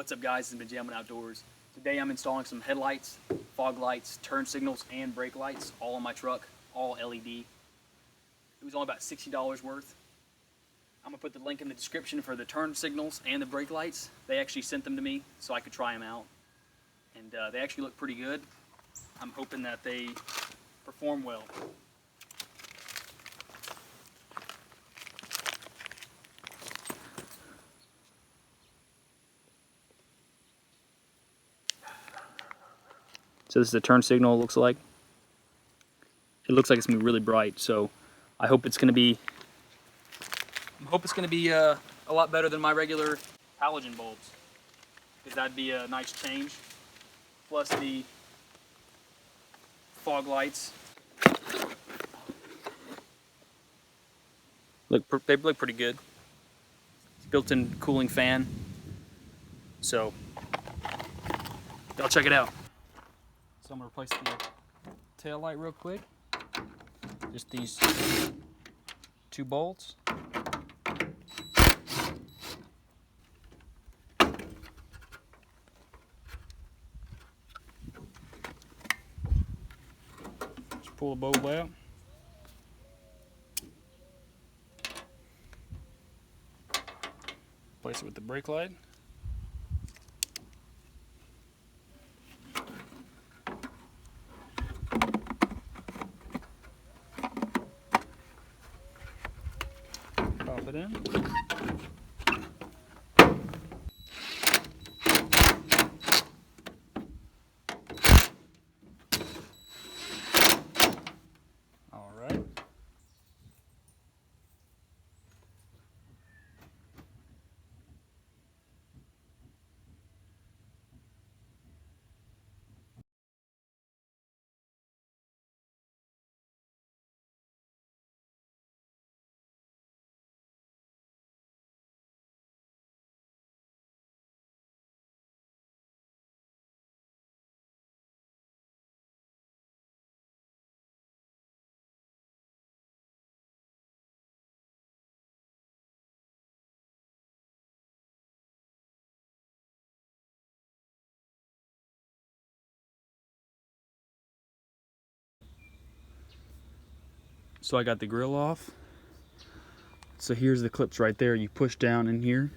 What's up guys, it's been Jamming Outdoors. Today I'm installing some headlights, fog lights, turn signals, and brake lights all on my truck, all LED. It was only about $60 worth. I'm going to put the link in the description for the turn signals and the brake lights. They actually sent them to me so I could try them out. And they actually look pretty good. I'm hoping that they perform well. So this is the turn signal, it looks like. It looks like it's going to be really bright, so I hope it's going to be a lot better than my regular halogen bulbs, because that'd be a nice change. Plus the fog lights. They look pretty good. It's built-in cooling fan. So y'all check it out. So I'm gonna replace the tail light real quick. Just these 2 bolts. Just pull the bulb out. Replace it with the brake light. Pop it in. All right. So I got the grill off. So here's the clips right there. You push down in here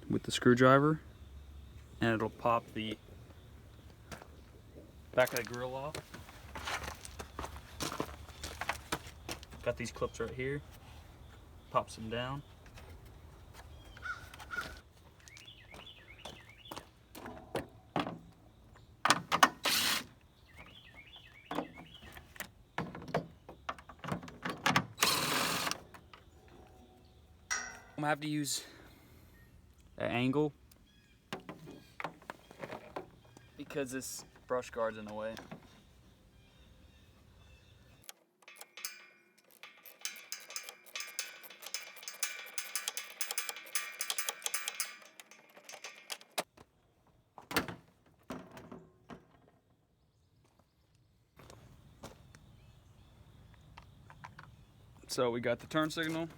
with the screwdriver and it'll pop the back of the grill off. Got these clips right here. Pops them down. I'm gonna have to use an angle because this brush guard's in the way. So we got the turn signal,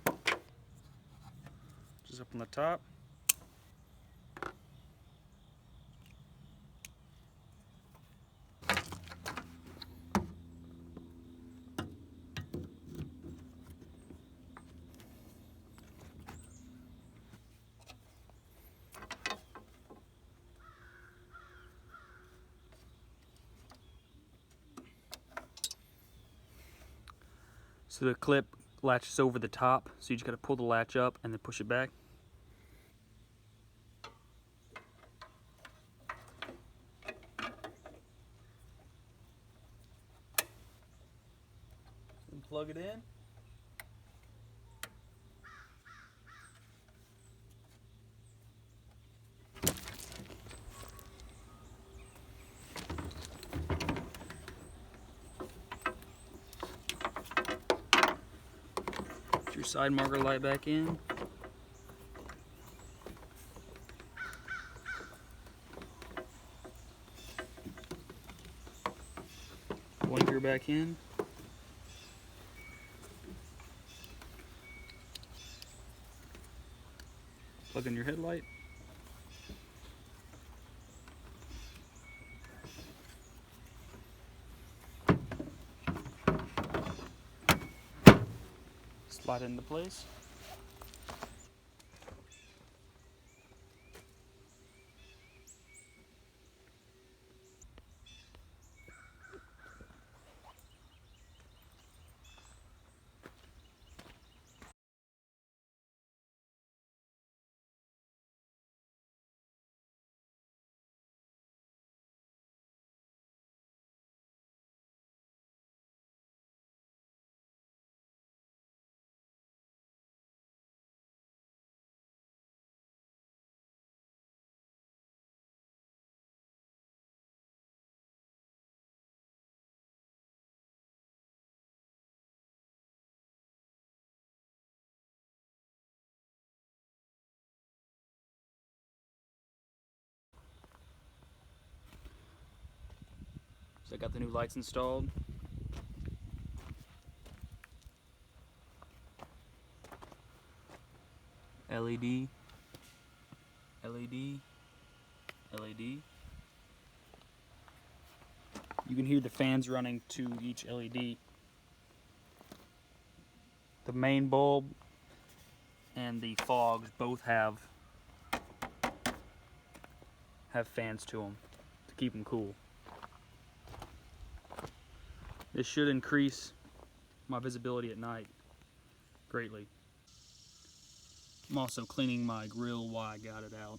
just up on the top. So the clip latches over the top, so you just gotta pull the latch up and then push it back. And plug it in. Put your side marker light back in. Blinker back in. Plug in your headlight. Slide it into place. So I got the new lights installed. LED, LED, LED. You can hear the fans running to each LED. The main bulb and the fogs both have fans to them to keep them cool. This should increase my visibility at night greatly. I'm also cleaning my grill while I got it out.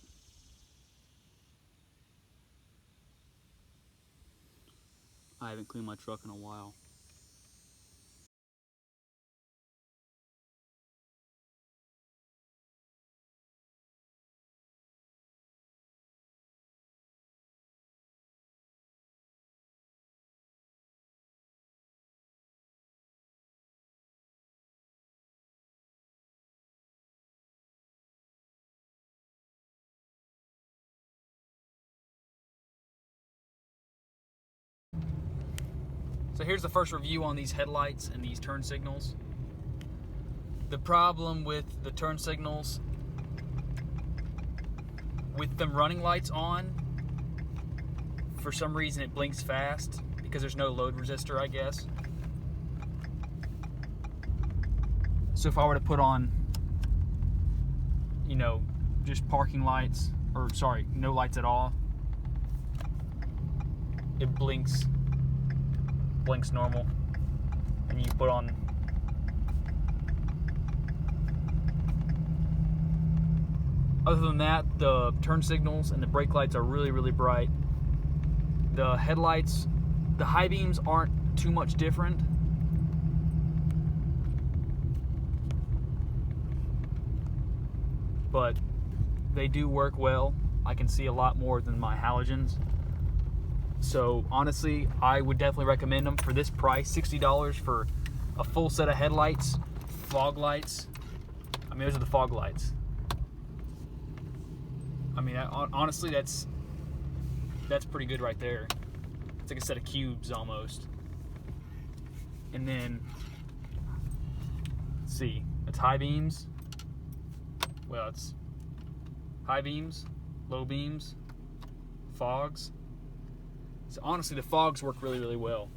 I haven't cleaned my truck in a while. So here's the first review on these headlights and these turn signals. The problem with the turn signals, with them running lights on, for some reason it blinks fast because there's no load resistor, I guess. So if I were to put on, you know, just parking lights, or sorry, no lights at all, it blinks normal. And you put on other than that, the turn signals and the brake lights are really, really bright. The headlights, the high beams aren't too much different. But they do work well. I can see a lot more than my halogens. So honestly, I would definitely recommend them for this price, $60 for a full set of headlights, fog lights. I mean, those are the fog lights. I mean, honestly, that's pretty good right there. It's like a set of cubes almost. And then, let's see, it's high beams. Well, it's high beams, low beams, fogs. So honestly, the fogs work really, really well.